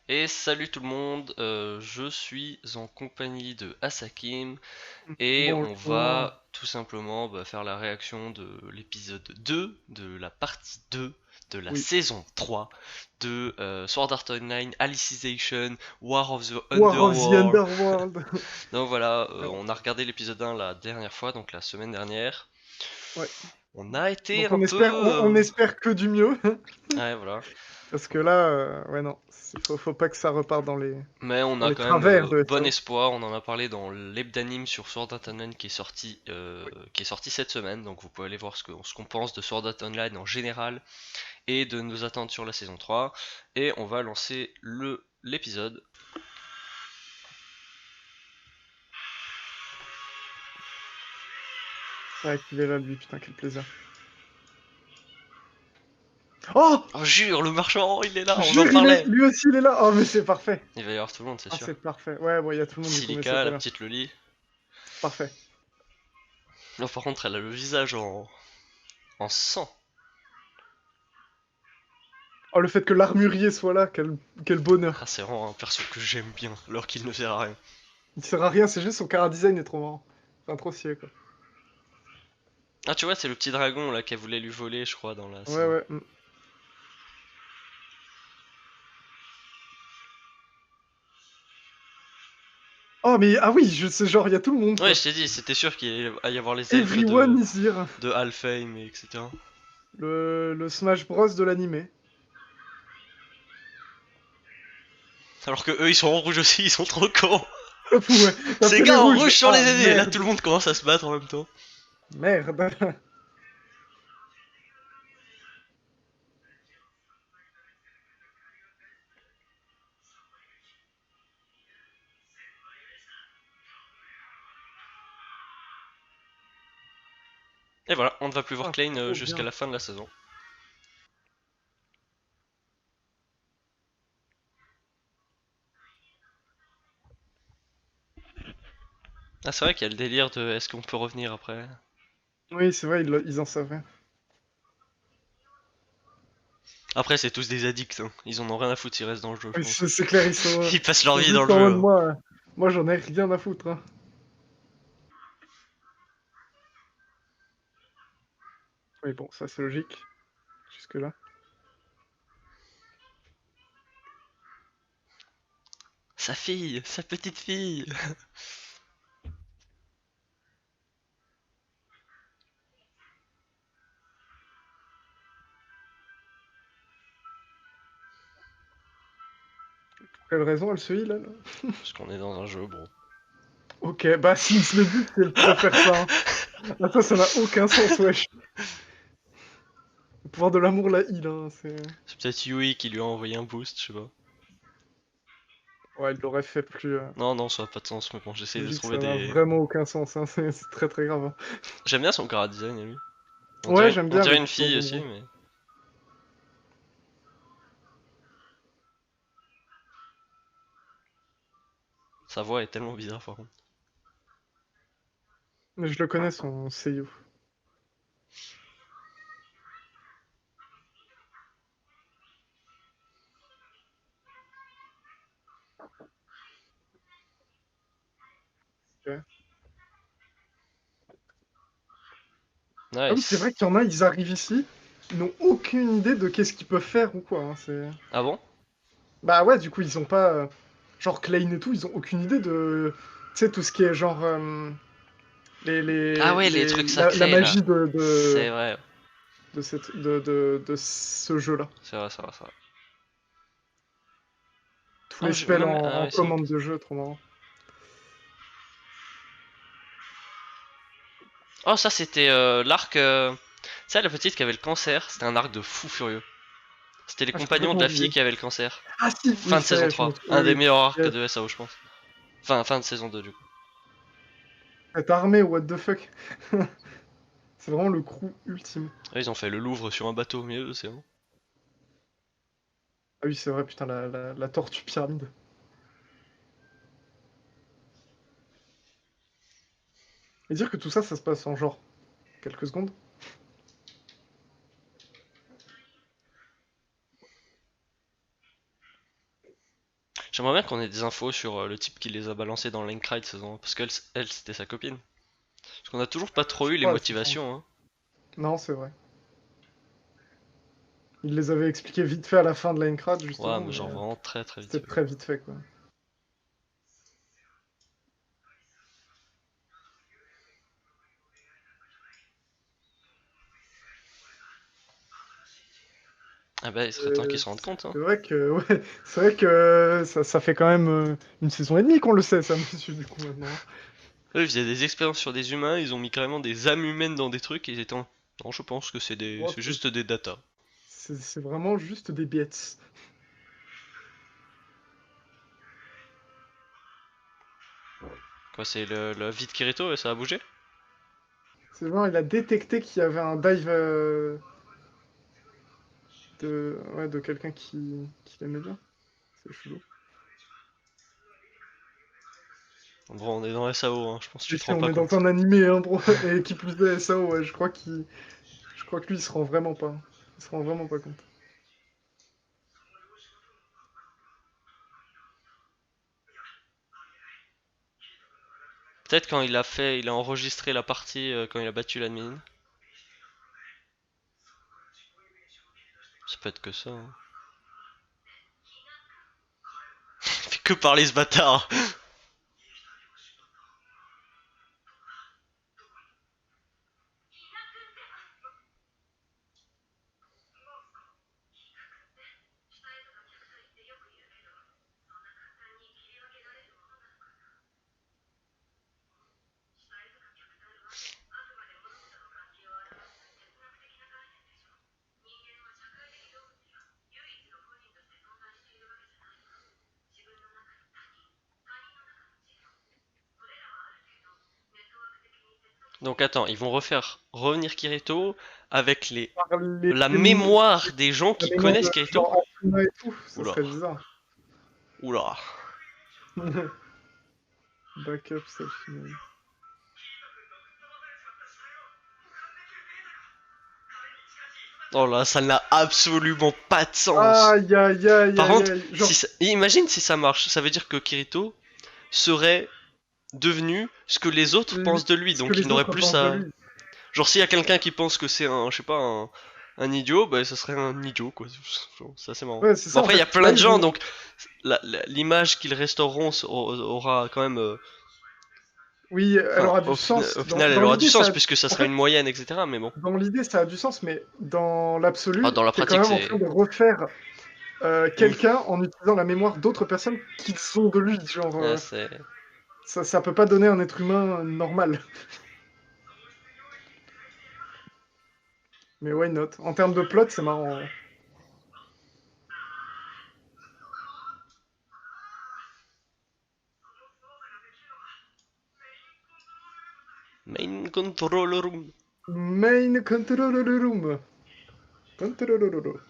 Et salut tout le monde, je suis en compagnie de Asakim et on Bonjour. va tout simplement faire la réaction de l'épisode 2, de la partie 2 de la Oui. saison 3 de Sword Art Online Alicization War of the War of the Underworld. Underworld. Donc voilà, Alors, on a regardé l'épisode 1 la dernière fois, donc la semaine dernière. ouais. On a été Donc un on peu... espère, on espère que du mieux. Ouais, voilà. Parce que là, ouais, non. Faut pas que ça reparte Mais on dans a les quand même travers de bon SAO. espoir, on en a parlé dans l'hebdanime sur Sword Art Online Oui. qui est sorti cette semaine, donc vous pouvez aller voir ce qu'on pense de Sword Art Online en général et de nos attentes sur la saison 3. Et on va lancer l'épisode. Ouais, qu'il est là, lui, putain, quel plaisir. Oh! Oh jure, le marchand, il est là, on en Jure, parlait. lui aussi, il est là. Oh, mais c'est parfait. Il va y avoir tout le monde, c'est Ah, sûr. c'est parfait. Ouais, bon, il y a tout le monde du coup, mais c'est Silica, très la bien. petite Loli. Parfait. Là par contre, elle a le visage en sang. Oh, le fait que l'armurier soit là, quel bonheur. Ah, c'est vraiment un perso que j'aime bien, alors qu'il ne sert à rien. Il sert à rien, c'est juste son chara-design est trop marrant. Enfin, trop stylé, quoi. Ah, tu vois, c'est le petit dragon là qu'elle voulait lui voler, je crois, dans la Ouais, saison. ouais. Oh, mais ah oui, c'est genre, il y a tout le monde, Ouais, quoi. je t'ai dit, c'était sûr qu'il allait y avoir les elfes Everyone is here. de Alfheim, et etc. Le Smash Bros de l'animé. Alors que eux, ils sont en rouge aussi, ils sont trop cons. Ouais, t'as Ces fait les gars en rouges. rouge sur les Ah, aînés, là tout merde. le monde commence à se battre en même temps. Merde. Et voilà, on ne va plus voir Ah, Klein trop jusqu'à bien. la fin de la saison. Ah, c'est vrai qu'il y a le délire de est-ce qu'on peut revenir après. Oui, c'est vrai, ils en savaient. Après, c'est tous des addicts, hein. Ils en ont rien à foutre s'ils restent dans le jeu, je Oui, pense. c'est clair, Ils passent leur sont vie dans juste le en jeu, mode hein. moi j'en ai rien à foutre. Hein. Oui, bon, ça c'est logique. Jusque-là. Sa fille, sa petite fille. Pour quelle raison elle se heal, elle? Parce qu'on est dans un jeu, bro. Ok, bah Sims le but c'est de faire ça. Hein. Ah, ça n'a aucun sens, wesh. Le pouvoir de l'amour, la heal, hein, c'est... C'est peut-être Yui qui lui a envoyé un boost, je sais pas. Ouais, il l'aurait fait plus... Non, non, ça a pas de sens, mais bon, j'essaye de logique, trouver ça n'a des... vraiment aucun sens, hein. C'est très très grave. Hein. J'aime bien son cara design à lui. Ouais, j'aime On bien dirait avec une son fille aussi, ombre. mais... Sa voix est tellement bizarre par contre. Mais je le connais, son seiyuu. Ok. Ah oui, c'est Nice. vrai qu'il y en a, ils arrivent ici, ils n'ont aucune idée de qu'est-ce qu'ils peuvent faire ou quoi. Hein, c'est... Ah bon? Bah ouais, du coup, ils ont pas... genre Klein et tout, ils ont aucune idée de... Tu sais, tout ce qui est genre... Ah ouais, les trucs la sacrés là. magie C'est vrai, de ce jeu-là. c'est vrai, c'est vrai, c'est vrai. Tous Non, les spells même... Ah en ouais, c'est vrai. commande de jeu, trop marrant. Oh, ça c'était l'arc... Tu sais, la petite qui avait le cancer, c'était un arc de fou furieux. C'était les Ah, j'ai compagnons de complètement la fille oublié. qui avait le cancer. Ah si, Fin oui, de c'est saison vrai, je me 3. souviens. Un Oui, des oui. meilleurs arcs Yes. de SAO, je pense. Enfin, fin de saison 2 du coup. Cette armée, what the fuck. C'est vraiment le crew ultime. Ah, ils ont fait le Louvre sur un bateau, mais eux, c'est bon. Ah oui, c'est vrai, putain, la tortue pyramide. Et dire que tout ça, ça se passe en genre quelques secondes. J'aimerais bien qu'on ait des infos sur le type qui les a balancés dans l'Encride saison 1, parce qu'elle, c'était sa copine. Parce qu'on a toujours pas trop Je eu les crois, c'est ça. motivations, hein. Non, c'est vrai. Il les avait expliqués vite fait à la fin de Linecrad, Ouais, justement, mais mais genre vraiment très très vite c'était fait. très vite fait, quoi. Ah bah, il serait temps qu'ils se rendent compte, hein. C'est vrai que, ouais, c'est vrai que ça fait quand même une saison et demie qu'on le sait, ça, monsieur, du coup, maintenant. Eux, ils faisaient des expériences sur des humains, ils ont mis carrément des âmes humaines dans des trucs, et ils étaient en... Non, je pense que Oh, c'est juste des data. c'est vraiment juste des bêtes. Quoi, c'est le vide Kirito et ça a bougé? C'est genre, il a détecté qu'il y avait un dive ouais, de quelqu'un qui l'aimait bien. C'est chelou. Bon, on est dans SAO, hein, je pense que Et tu te si rends on pas est dans compte. un animé, hein, bro, et qui plus est ça, ouais, je crois que lui, il se rend vraiment pas. Il se rend vraiment pas compte. Peut-être quand il a fait, il a enregistré la partie quand il a battu l'admin. Ça peut être que ça, hein. Il fait que parler ce bâtard. Donc attends, ils vont refaire revenir Kirito avec Par la mémoire des gens la qui mémoire connaissent de Kirito. genre Asuna et tout, ça Oula, serait bizarre. oula. Backup self-made. Oh là, ça n'a absolument pas de sens. Aïe, aïe, aïe, Par aïe, contre, aïe. Genre, si imagine si ça marche, ça veut dire que Kirito serait devenu ce que les autres pensent de lui, ce que donc il les n'aurait autres plus pensent de à... lui. Genre s'il y a quelqu'un qui pense que c'est un, je sais pas, un idiot, bah ça serait un idiot quoi. C'est assez marrant. Ouais, c'est Bon ça, en après il y fait. a plein Là, de ils gens, vont. donc l'image qu'ils restaureront aura quand même... Oui, elle Enfin, aura du sens. au final elle Dans aura du l'idée, sens puisque ça en sera fait, une moyenne, etc. Mais bon. dans l'idée, ça a du sens, mais dans Ah, l'absolu, dans la t'es quand pratique même en train c'est... de refaire Oui. quelqu'un en utilisant la mémoire d'autres personnes qui sont de lui. Genre, Ah, c'est... ça peut pas donner un être humain normal. Mais why not? En termes de plot, c'est marrant, ouais. Main control room. Main control room. Control.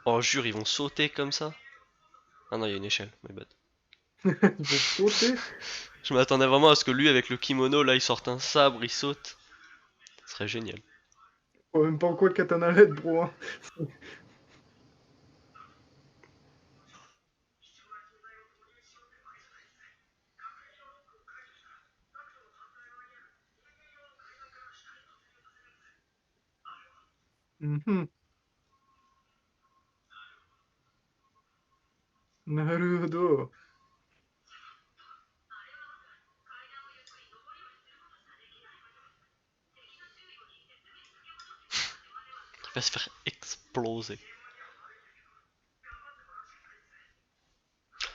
Oh jure, ils vont sauter comme ça. Ah non, il y a une échelle, my bad. Ils vont sauter. Je m'attendais vraiment à ce que lui avec le kimono là il sorte un sabre, il saute. Ce serait génial. Je vois même pas en quoi le katana l'aide, bro, hein. Mhm. Naruhodo. Il va se faire exploser.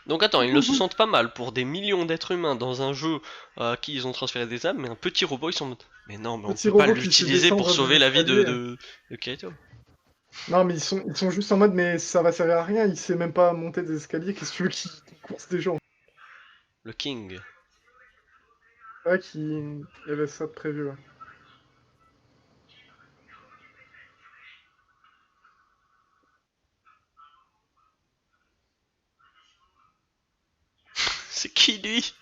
Donc attends, ils ne se sentent pas mal pour des millions d'êtres humains dans un jeu à qui ils ont transféré des âmes, mais un petit robot ils sont en mode... Mais non, mais on Petit peut pas robot qui sait l'utiliser pour descendre des sauver la vie escaliers. de Kirito. Non, mais ils sont juste en mode, mais ça va servir à rien, il sait même pas monter des escaliers, qu'est-ce que tu veux qu'il course des gens? Le King. C'est vrai qu'il y avait ça de prévu, ouais. C'est qui lui?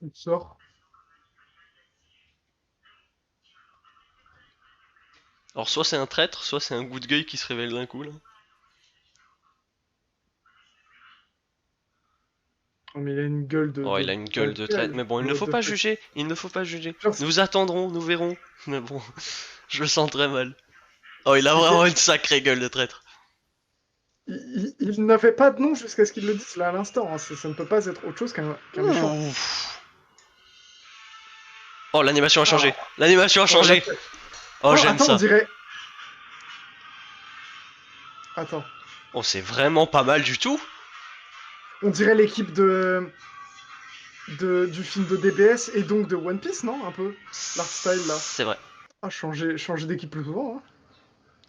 Il sort. Alors soit c'est un traître, soit c'est un good guy qui se révèle d'un coup là. mais il a une gueule Oh, il a une gueule de traître. Mais bon, il ne what faut the pas fuck. juger. Il ne faut pas juger. Genre, Nous attendrons, nous verrons. Mais bon, je le sens très mal. Oh, il a c'était- vraiment une sacrée gueule de traître. il n'avait pas de nom jusqu'à ce qu'il le dise là à l'instant, hein. Ça ne peut pas être autre chose qu'un méchant. Ouf. Oh, l'animation a changé. Ah, L'animation a oh, la changé. tête. Oh, Oh, j'aime attends, on ça. dirait. Attends. Oh, c'est vraiment pas mal du tout. On dirait l'équipe du film de DBS et donc de One Piece, non? Un peu. L'art style là. C'est vrai. Ah, changer d'équipe plus souvent, hein.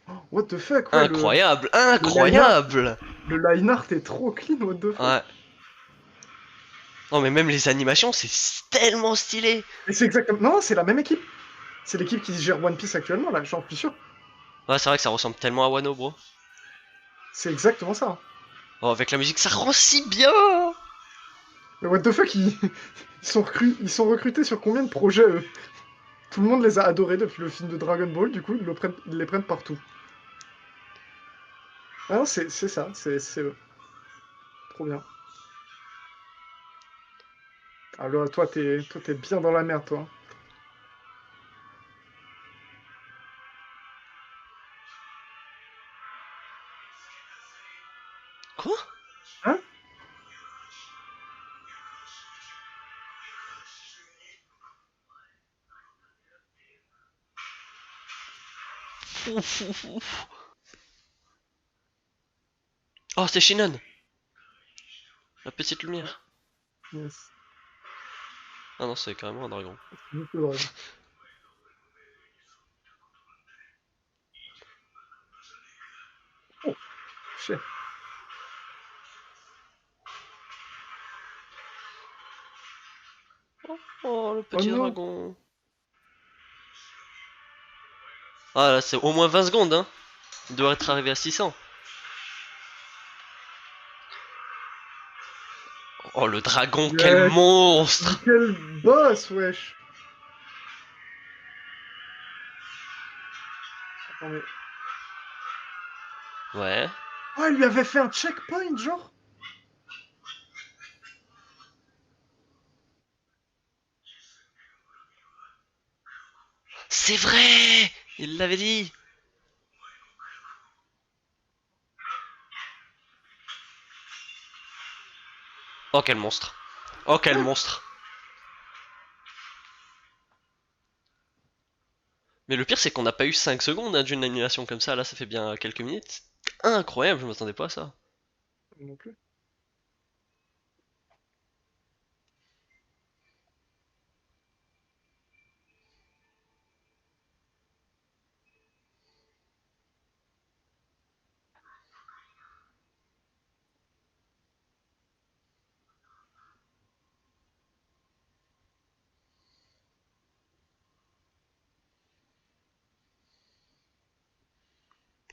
Oh, what the fuck, ouais, Incroyable, le line art, incroyable. le line art est trop clean, what the fuck. Ouais. Non, mais même les animations, c'est tellement stylé. Et c'est exactement. Non, c'est la même équipe. C'est l'équipe qui gère One Piece actuellement, là, j'en suis sûr. Ouais, c'est vrai que ça ressemble tellement à Wano, bro. C'est exactement ça, hein. Oh, avec la musique, ça rend si bien. Mais what the fuck, ils sont recrutés sur combien de projets, eux? Tout le monde les a adorés depuis le film de Dragon Ball, du coup, ils les prennent partout. Ah non, c'est ça, c'est eux. Trop bien. Alors, toi, t'es bien dans la merde, toi. Quoi? Hein? Ouf, ouf, ouf. Oh, c'est Shinon, la petite lumière. Yes. Ah non, c'est carrément un dragon. C'est juste le dragon. Oh, shit. Oh, le Oh petit non! dragon. Ah là, c'est au moins 20 secondes, hein. Il doit être arrivé à 600. Oh, le dragon, quel Yes! Mais monstre. quel boss, wesh! Attends, mais. Ouais. Oh, il lui avait fait un checkpoint, genre? C'est vrai. Il l'avait dit. Oh, quel monstre. Oh, quel Ouais. monstre. Mais le pire, c'est qu'on n'a pas eu 5 secondes hein, d'une animation comme ça. Là, ça fait bien quelques minutes. Incroyable, je m'attendais pas à ça. Non plus.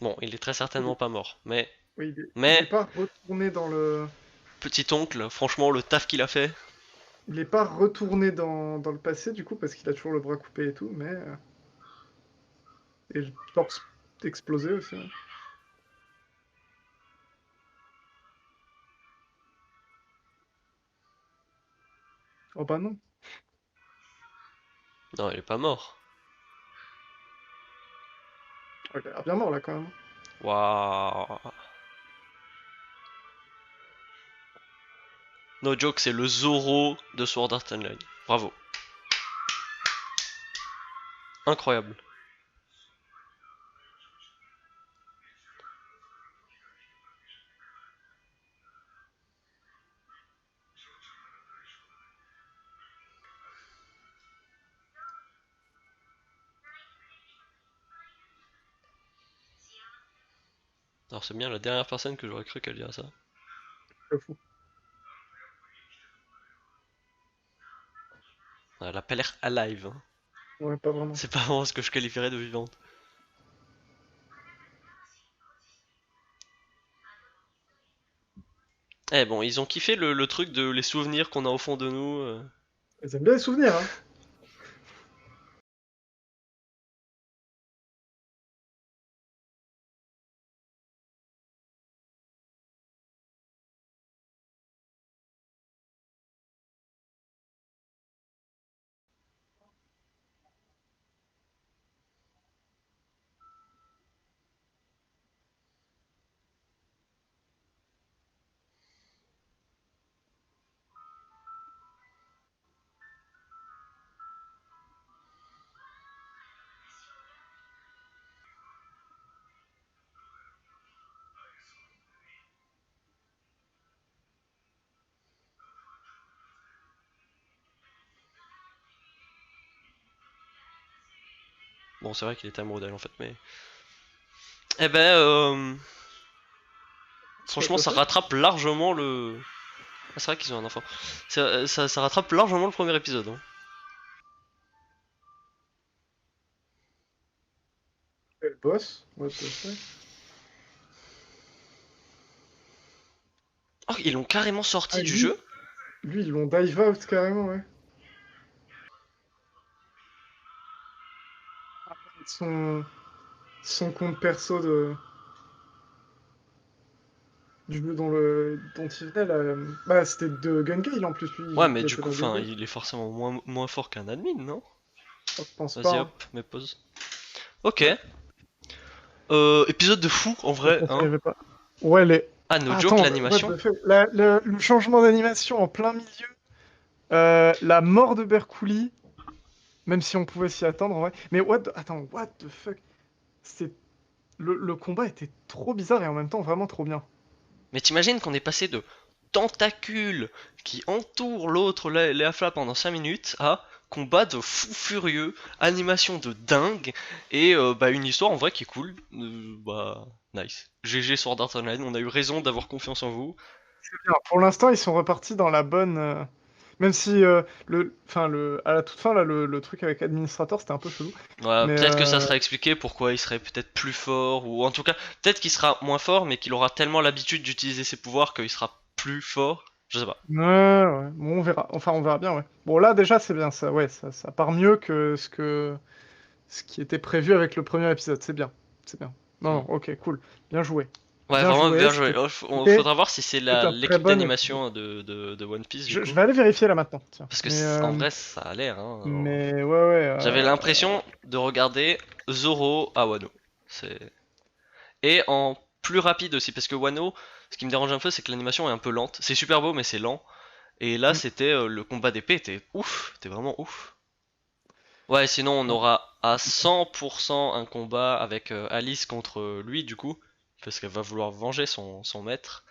Bon, il est très Il certainement est- pas mort. Mais, Oui, il est mais, pas retourné dans le. petit oncle, franchement, le taf qu'il a fait. Il est pas retourné dans le passé, du coup, parce qu'il a toujours le bras coupé et tout, mais. Et le torse explosé aussi, hein. Oh bah non. Non, il est pas mort. Oh, il a l'air bien mort là quand même. Waouh. No joke, c'est le Zoro de Sword Art Online. Bravo. Incroyable. Alors c'est bien la dernière personne que j'aurais cru qu'elle dirait ça. Je fou. Elle a pas l'air alive. Hein. Ouais, pas vraiment. C'est pas vraiment ce que je qualifierais de vivante. Eh bon, ils ont kiffé le truc de les souvenirs qu'on a au fond de nous. Ils aiment bien les souvenirs, hein. Bon, c'est vrai qu'il était amoureux d'elle en fait, mais. Eh ben, franchement, ça rattrape largement le. Ah, c'est vrai qu'ils ont un enfant. Ça rattrape largement le premier épisode. Hein. Le boss, what the fuck. Oh, ils l'ont carrément Ah, sorti du lui, jeu. lui, ils l'ont dive out carrément, ouais. Son, son compte perso du jeu dont il venait, là. Bah, c'était de Gun Gale en plus, lui, Ouais, mais il du était coup, dans Gun enfin, Gale. il est forcément moins fort qu'un admin, non? Oh, je pense pas. Vas-y, Hein. hop, mets pause. Ok. Épisode de fou, en Je vrai, pense qu'il y hein. avait pas. Ouais, les. Ah, no Ah, joke, attends, what l'animation. the fuck. Le changement d'animation en plein milieu. La mort de Berkouli, même si on pouvait s'y attendre en vrai. Mais attends, what the fuck? C'est le combat était trop bizarre et en même temps vraiment trop bien. Mais t'imagines qu'on est passé de tentacules qui entourent l'autre Léa Fla pendant 5 minutes à combat de fou furieux, animation de dingue et bah une histoire en vrai qui est cool. Bah nice. GG Sword Art Online, on a eu raison d'avoir confiance en vous. Bien, pour l'instant, ils sont repartis dans la bonne. Même si à la toute fin là, le truc avec administrateur, c'était un peu chelou. Ouais, Mais peut-être que ça sera expliqué pourquoi il serait peut-être plus fort ou en tout cas peut-être qu'il sera moins fort mais qu'il aura tellement l'habitude d'utiliser ses pouvoirs qu'il sera plus fort. Je sais pas. ouais. Bon, on verra. Enfin, on verra bien, ouais. Bon, là déjà, c'est bien ça. Ouais, ça part mieux que ce qui était prévu avec le premier épisode. C'est bien, c'est bien. Non, Hmm. non, ok, cool. Bien joué. Ouais, Bien vraiment joué. bien joué. C'était Oh, c'était faudra voir si c'est un très l'équipe bon épisode. d'animation de One Piece du Je coup. vais aller vérifier là maintenant. Tiens. Parce que en vrai, ça a l'air. Hein. Mais ouais. J'avais l'impression de regarder Zoro à Wano. C'est... Et en plus rapide aussi, parce que Wano, ce qui me dérange un peu, c'est que l'animation est un peu lente. C'est super beau, mais c'est lent. Et là, mm, c'était le combat d'épée était ouf, c'était vraiment ouf. Ouais, sinon on ouais. aura à 100% un combat avec Alice contre lui, du coup, parce qu'elle va vouloir venger son maître.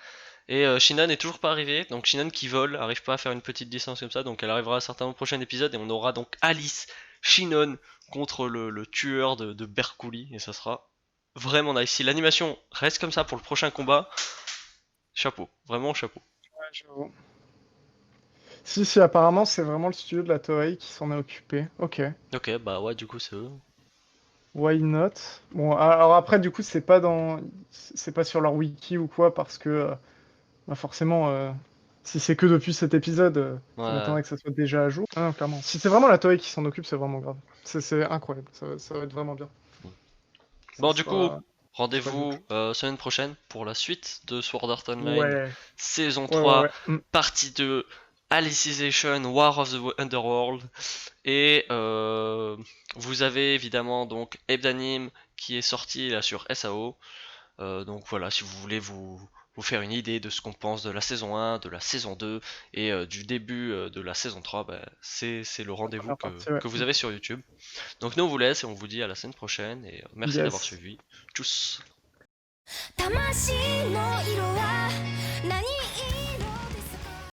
Et Shinon est toujours pas arrivé, donc Shinon qui vole, arrive pas à faire une petite distance comme ça, donc elle arrivera certainement au prochain épisode et on aura donc Alice, Shinon contre le tueur de Berkouli, et ça sera vraiment nice. Si l'animation reste comme ça pour le prochain combat, chapeau, vraiment chapeau. Ouais, j'avoue. Si, apparemment, c'est vraiment le studio de la Toei qui s'en est occupé. Ok. Ok, bah ouais, du coup c'est eux. Why not? Bon, alors après, du coup, c'est pas sur leur wiki ou quoi, parce que bah forcément, si c'est que depuis cet épisode, ça Ouais. m'étonnerait que ça soit déjà à jour. Ah non, clairement. Si c'est vraiment la Toei qui s'en occupe, c'est vraiment grave. C'est incroyable. Ça va être vraiment bien. Ça Bon, du coup, sera good. rendez-vous semaine prochaine pour la suite de Sword Art Online, Ouais. saison Ouais, 3, ouais. partie 2, Alicization, War of the Underworld. Et vous avez évidemment donc Ebdanim qui est sorti là sur SAO. Donc voilà, si vous voulez vous faire une idée de ce qu'on pense de la saison 1, de la saison 2 et du début de la saison 3, bah, c'est le La rendez-vous première partie, ouais. que vous avez sur YouTube. Donc nous on vous laisse et on vous dit à la semaine prochaine et merci d'avoir Yes. suivi. Tchuss! 魂の色は何